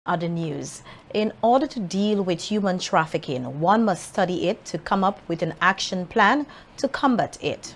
Other news. In order to deal with human trafficking, one must study it to come up with an action plan to combat it.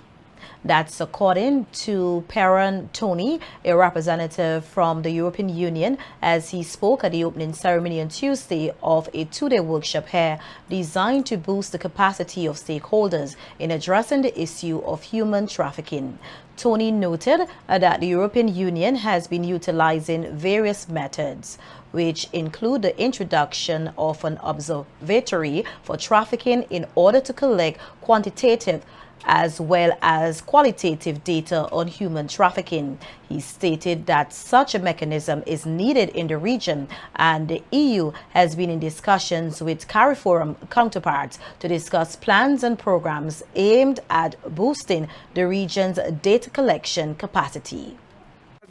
That's according to Perrin Tony, a representative from the European Union, as he spoke at the opening ceremony on Tuesday of a two-day workshop here designed to boost the capacity of stakeholders in addressing the issue of human trafficking. Tony noted that the European Union has been utilizing various methods, which include the introduction of an observatory for trafficking in order to collect quantitative as well as qualitative data on human trafficking. He stated that such a mechanism is needed in the region, and the EU has been in discussions with CARIFORUM counterparts to discuss plans and programs aimed at boosting the region's data collection capacity.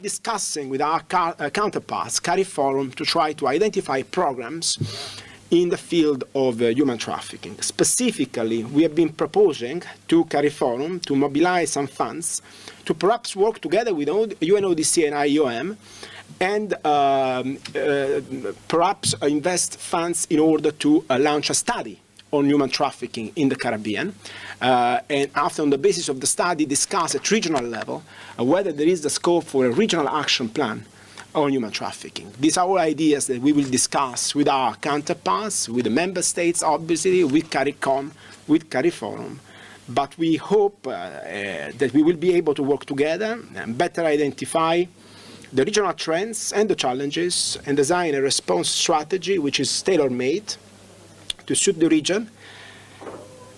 Discussing with our counterparts, CARIFORUM, to try to identify programs in the field of human trafficking. Specifically, we have been proposing to CARIFORUM to mobilize some funds to perhaps work together with UNODC and IOM and perhaps invest funds in order to launch a study on human trafficking in the Caribbean, and after, on the basis of the study, discuss at regional level whether there is the scope for a regional action plan on human trafficking. These are all ideas that we will discuss with our counterparts, with the member states, obviously, with CARICOM, with CARIFORUM. But we hope that we will be able to work together and better identify the regional trends and the challenges and design a response strategy which is tailor-made to suit the region,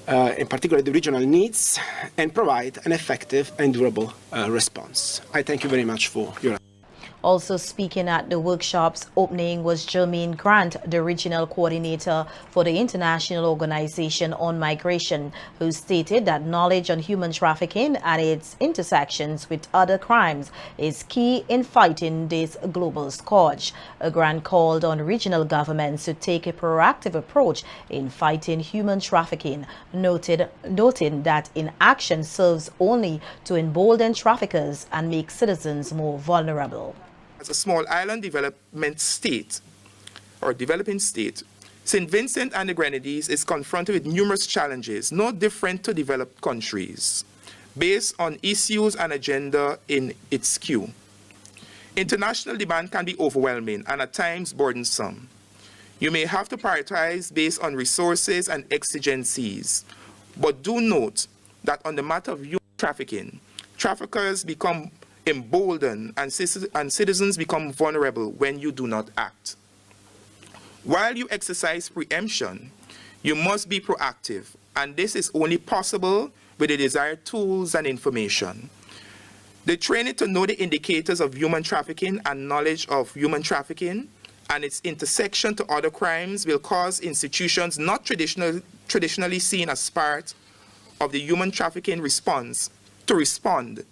in particular the regional needs, and provide an effective and durable response. I thank you very much for your attention. Also speaking at the workshop's opening was Jermaine Grant, the regional coordinator for the International Organization on Migration, who stated that knowledge on human trafficking and its intersections with other crimes is key in fighting this global scourge. Grant called on regional governments to take a proactive approach in fighting human trafficking, noting that inaction serves only to embolden traffickers and make citizens more vulnerable. As a small island development state, or developing state, St Vincent and the Grenadines is confronted with numerous challenges, no different to developed countries, based on issues and agenda in its queue. International demand can be overwhelming and at times burdensome. You may have to prioritize based on resources and exigencies, but do note that on the matter of human trafficking, traffickers become emboldened and citizens become vulnerable when you do not act. While you exercise preemption, you must be proactive, and this is only possible with the desired tools and information. The training to know the indicators of human trafficking and knowledge of human trafficking and its intersection to other crimes will cause institutions not traditionally seen as part of the human trafficking response to respond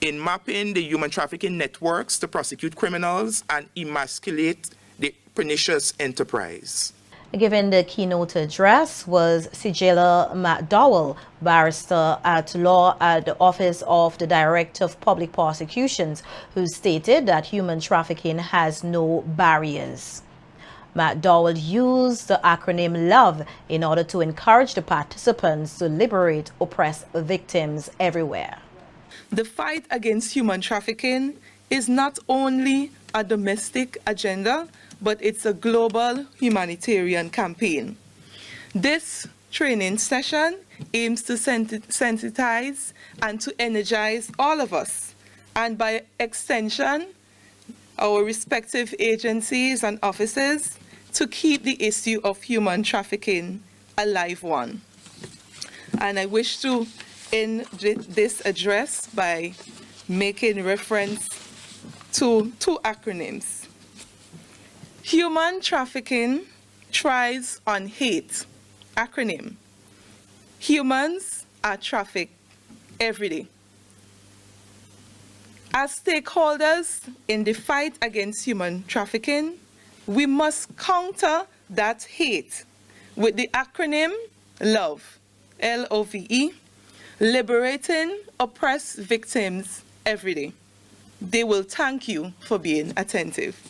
in mapping the human trafficking networks to prosecute criminals and emasculate the pernicious enterprise. Giving the keynote address was Sigela McDowell, barrister at law at the Office of the Director of Public Prosecutions, who stated that human trafficking has no barriers. McDowell used the acronym LOVE in order to encourage the participants to liberate oppressed victims everywhere. The fight against human trafficking is not only a domestic agenda, but it's a global humanitarian campaign. This training session aims to sensitize and to energize all of us, and by extension, our respective agencies and offices, to keep the issue of human trafficking a live one. And I wish to end this address by making reference to two acronyms. Human trafficking thrives on hate. Acronym. Humans are trafficked every day. As stakeholders in the fight against human trafficking, we must counter that hate with the acronym LOVE, L-O-V-E, liberating oppressed victims every day. They will thank you for being attentive.